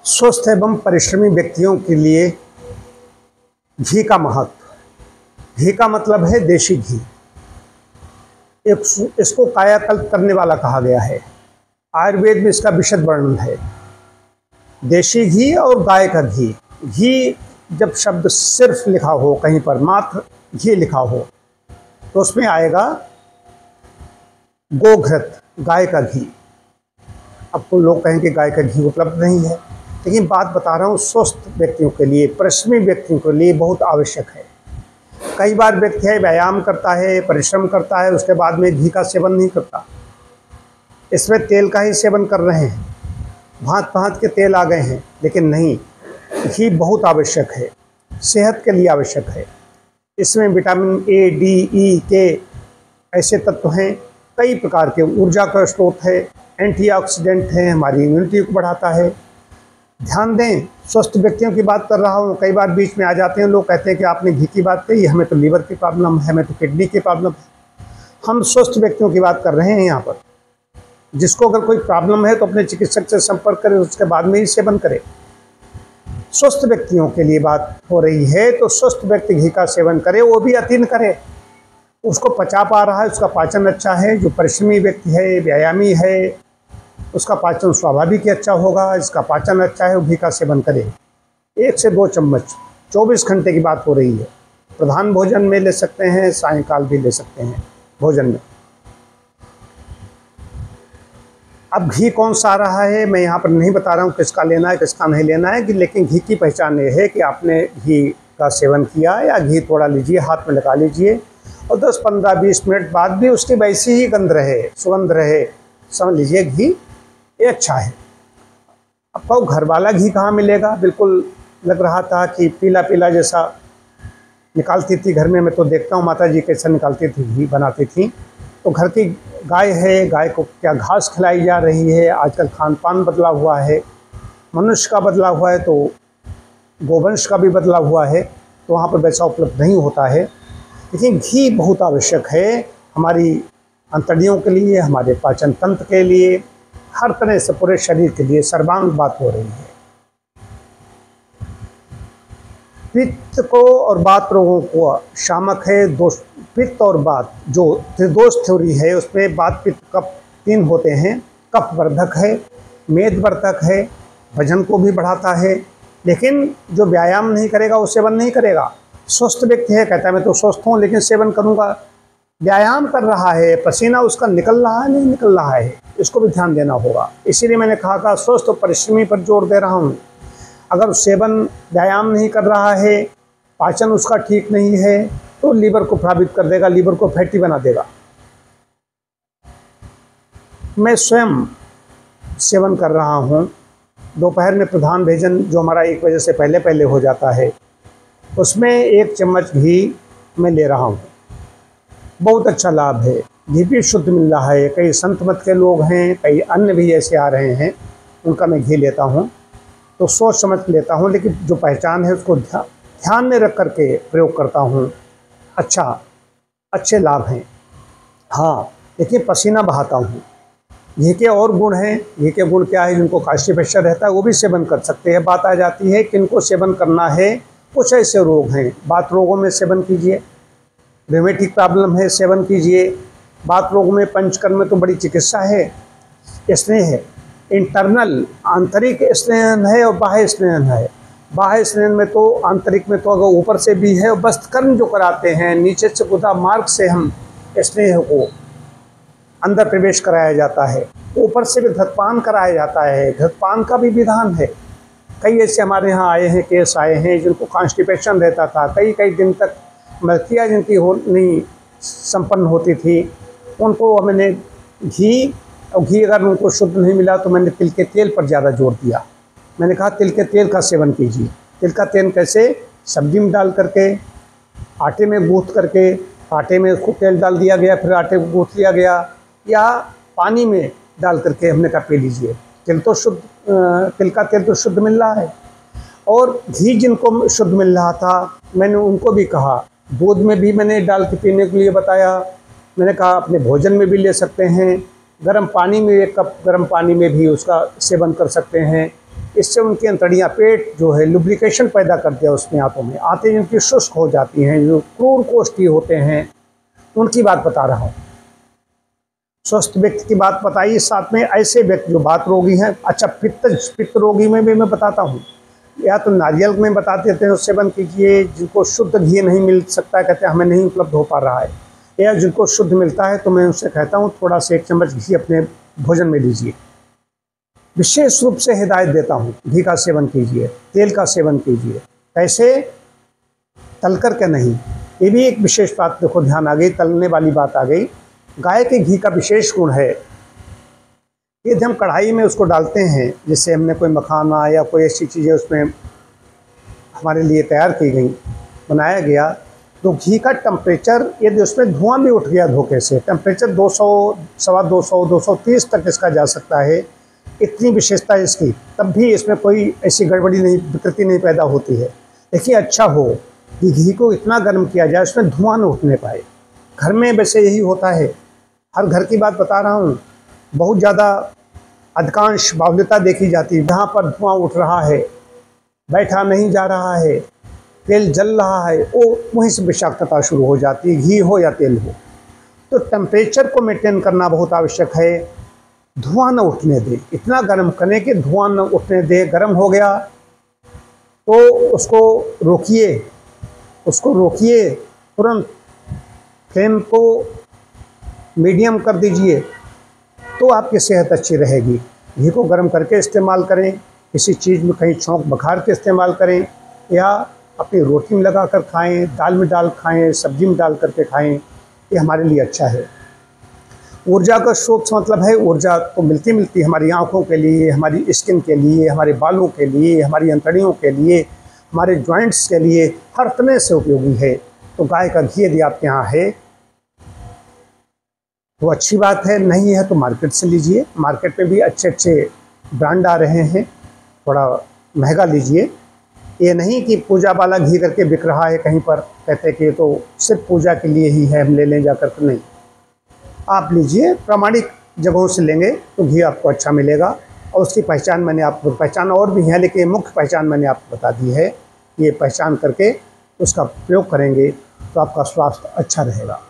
स्वस्थ एवं परिश्रमी व्यक्तियों के लिए घी का महत्व। घी का मतलब है देशी घी। इसको कायाकल्प करने वाला कहा गया है। आयुर्वेद में इसका विशद वर्णन है। देशी घी और गाय का घी। घी जब शब्द सिर्फ लिखा हो, कहीं पर मात्र घी लिखा हो, तो उसमें आएगा गोघृत, गाय का घी। अब तो लोग कहेंगे गाय का घी उपलब्ध नहीं है, लेकिन बात बता रहा हूँ स्वस्थ व्यक्तियों के लिए, परिश्रमी व्यक्तियों के लिए बहुत आवश्यक है। कई बार व्यक्ति है व्यायाम करता है, परिश्रम करता है, उसके बाद में घी का सेवन नहीं करता, इसमें तेल का ही सेवन कर रहे हैं, भांत भांत के तेल आ गए हैं। लेकिन नहीं, घी बहुत आवश्यक है, सेहत के लिए आवश्यक है। इसमें विटामिन ए, डी, ई, के ऐसे तत्व हैं, कई प्रकार के ऊर्जा का स्रोत है, एंटीऑक्सीडेंट है, हमारी इम्यूनिटी को बढ़ाता है। ध्यान दें, स्वस्थ व्यक्तियों की बात कर रहा हूँ। कई बार बीच में आ जाते हैं लोग, कहते हैं कि आपने घी की बात कही, हमें तो लीवर की प्रॉब्लम है, हमें तो किडनी की प्रॉब्लम है। हम स्वस्थ व्यक्तियों की बात कर रहे हैं यहाँ पर। जिसको अगर कोई प्रॉब्लम है तो अपने चिकित्सक से संपर्क करें, उसके बाद में ही सेवन करें। स्वस्थ व्यक्तियों के लिए बात हो रही है, तो स्वस्थ व्यक्ति घी का सेवन करे, वो भी अति न करे। उसको पचा पा रहा है, उसका पाचन अच्छा है। जो परिश्रमी व्यक्ति है, व्यायामी है, उसका पाचन स्वाभाविक ही अच्छा होगा। इसका पाचन अच्छा है, वो घी का सेवन करे। 1 से 2 चम्मच 24 घंटे की बात हो रही है। प्रधान भोजन में ले सकते हैं, सायंकाल भी ले सकते हैं भोजन में। अब घी कौन सा आ रहा है, मैं यहाँ पर नहीं बता रहा हूँ किसका लेना है किसका नहीं लेना है, लेकिन घी की पहचान ये है कि आपने घी का सेवन किया या घी थोड़ा लीजिए, हाथ में लगा लीजिए, और 10, 15, 20 मिनट बाद भी उसकी वैसी ही गंध रहे, सुगंध रहे, समझ लीजिए घी ये अच्छा है। अब तो घर वाला घी कहाँ मिलेगा? बिल्कुल लग रहा था कि पीला पीला जैसा निकालती थी घर में। मैं तो देखता हूँ माता जी कैसा निकालती थी, घी बनाती थी। तो घर की गाय है, गाय को क्या घास खिलाई जा रही है। आजकल खान पान बदला हुआ है, मनुष्य का बदला हुआ है, तो गोवंश का भी बदला हुआ है, तो वहाँ पर वैसा उपलब्ध नहीं होता है। लेकिन घी बहुत आवश्यक है हमारी अंतड़ियों के लिए, हमारे पाचन तंत्र के लिए, हर तरह से पूरे शरीर के लिए सर्वांग बात हो रही है। पित्त को और वात रोगों को शामक है। दोष पित्त और वात जो त्रिदोष थ्योरी है, उसमें वात पित्त कफ 3 होते हैं। कफ वर्धक है, मेद वर्धक है, वजन को भी बढ़ाता है। लेकिन जो व्यायाम नहीं करेगा वो सेवन नहीं करेगा। स्वस्थ व्यक्ति है, कहता है मैं तो स्वस्थ हूँ लेकिन सेवन करूँगा। व्यायाम कर रहा है, पसीना उसका निकल रहा है नहीं निकल रहा है, इसको भी ध्यान देना होगा। इसीलिए मैंने कहा था स्वस्थ और परिश्रमी पर जोर दे रहा हूँ। अगर सेवन व्यायाम नहीं कर रहा है, पाचन उसका ठीक नहीं है, तो लीवर को प्रभावित कर देगा, लीवर को फैटी बना देगा। मैं स्वयं सेवन कर रहा हूँ। दोपहर में प्रधान भोजन जो हमारा 1 बजे से पहले पहले हो जाता है, उसमें 1 चम्मच घी मैं ले रहा हूँ। बहुत अच्छा लाभ है, घी भी शुद्ध मिल रहा है। कई संत मत के लोग हैं, कई अन्य भी ऐसे आ रहे हैं, उनका मैं घी लेता हूँ तो सोच समझ के लेता हूँ, लेकिन जो पहचान है उसको ध्यान में रख करके प्रयोग करता हूँ। अच्छे लाभ हैं। हाँ, देखिए पसीना बहाता हूँ। घी के और गुण हैं। घी के गुण क्या है? जिनको कॉन्स्टिपेशन रहता है वो भी सेवन कर सकते हैं। बात आ जाती है किनको सेवन करना है। कुछ ऐसे रोग हैं, बात रोगों में सेवन कीजिए। रिमेटिक प्रॉब्लम है, सेवन कीजिए। बात रोग में पंचकर्म में तो बड़ी चिकित्सा है। स्नेह है, इंटरनल आंतरिक स्नेहन है और बाह्य स्नेहन है। बाह्य स्नेहन में तो, आंतरिक में तो अगर ऊपर से भी है, वस्त्रकर्म जो कराते हैं, नीचे से गुदा मार्ग से हम स्नेह को अंदर प्रवेश कराया जाता है। ऊपर से भी घृतपान कराया जाता है, घृतपान का भी विधान है। कई ऐसे हमारे यहाँ आए हैं, केस आए हैं जिनको कॉन्स्टिपेशन रहता था, कई दिन तक मलकिया जिनकी नहीं संपन्न होती थी, उनको मैंने घी अगर उनको शुद्ध नहीं मिला तो मैंने तिल के तेल पर ज़्यादा जोर दिया। मैंने कहा तिल के तेल का सेवन कीजिए। तिल का तेल कैसे? सब्जी में डाल करके, आटे में गूँथ करके, आटे में उसको तेल डाल दिया गया, फिर आटे को गूँथ लिया गया, या पानी में डाल करके हमने कहा पी लीजिए। तिल का तेल तो शुद्ध मिल रहा है। और घी जिनको शुद्ध मिल रहा था, मैंने उनको भी कहा, दूध में भी मैंने डाल के पीने के लिए बताया। मैंने कहा अपने भोजन में भी ले सकते हैं, गर्म पानी में 1 कप गर्म पानी में भी उसका सेवन कर सकते हैं। इससे उनकी अंतड़ियाँ, पेट जो है लुब्रिकेशन पैदा करते हैं उसमें, आंतों में आते जिनकी शुष्क हो जाती हैं, जो क्रूर कोष्ठी होते हैं, उनकी बात बता रहा हूँ। स्वस्थ व्यक्ति की बात बताइए, साथ में ऐसे व्यक्ति जो बात रोगी हैं। अच्छा, पित्त रोगी में भी मैं बताता हूँ। या तो नारियल में बता देते हैं सेवन कीजिए, जिनको शुद्ध घी नहीं मिल सकता, कहते हैं हमें नहीं उपलब्ध हो पा रहा है, या जिनको शुद्ध मिलता है तो मैं उनसे कहता हूँ थोड़ा सा 1 चम्मच घी अपने भोजन में लीजिए। विशेष रूप से हिदायत देता हूँ, घी का सेवन कीजिए, तेल का सेवन कीजिए। कैसे? तल कर के नहीं। ये भी एक विशेष बात देखो ध्यान आ गई, तलने वाली बात आ गई। गाय के घी का विशेष गुण है, यदि हम कढ़ाई में उसको डालते हैं, जैसे हमने कोई मखाना या कोई ऐसी चीज़ें उसमें हमारे लिए तैयार की गई, बनाया गया, तो घी का टेम्परेचर यदि उसमें धुआं भी उठ गया धोखे से, टेम्परेचर 200, 250, 230 तक इसका जा सकता है, इतनी विशेषता है इसकी, तब भी इसमें कोई ऐसी गड़बड़ी नहीं, विकृति नहीं पैदा होती है। देखिए, अच्छा हो कि घी को इतना गर्म किया जाए उसमें धुआं न उठने पाए। घर में वैसे यही होता है, हर घर की बात बता रहा हूँ। बहुत ज़्यादा अधिकांश बाहुल्यता देखी जाती है, जहाँ पर धुआं उठ रहा है, बैठा नहीं जा रहा है, तेल जल रहा है, वो वहीं से विषाक्तता शुरू हो जाती है, घी हो या तेल हो। तो टेम्परेचर को मेंटेन करना बहुत आवश्यक है। धुआं न उठने दे, इतना गर्म करने के धुआं न उठने दे। गर्म हो गया तो उसको रोकिए, तुरंत फ्लेम को मीडियम कर दीजिए, तो आपकी सेहत अच्छी रहेगी। घी को गर्म करके इस्तेमाल करें, किसी चीज़ में कहीं छौंक बघार के इस्तेमाल करें, या अपनी रोटी में लगा कर खाएँ, दाल में डाल खाएँ, सब्जी में डाल करके खाएँ, ये हमारे लिए अच्छा है। ऊर्जा का स्रोत से मतलब है, ऊर्जा तो मिलती हमारी आँखों के लिए, हमारी स्किन के लिए, हमारे बालों के लिए, हमारी अंतड़ियों के लिए, हमारे जॉइंट्स के लिए, हर तरह से उपयोगी है। तो गाय का घी यदि आपके यहाँ है तो अच्छी बात है, नहीं है तो मार्केट से लीजिए। मार्केट में भी अच्छे अच्छे ब्रांड आ रहे हैं, थोड़ा महंगा लीजिए। ये नहीं कि पूजा वाला घी करके बिक रहा है कहीं पर, कहते कि तो सिर्फ पूजा के लिए ही है, हम ले लें जाकर के। नहीं, आप लीजिए, प्रामाणिक जगहों से लेंगे तो घी आपको अच्छा मिलेगा। और उसकी पहचान मैंने आपको, पहचान और भी है लेकिन मुख्य पहचान मैंने आपको बता दी है। ये पहचान करके उसका प्रयोग करेंगे तो आपका स्वास्थ्य अच्छा रहेगा।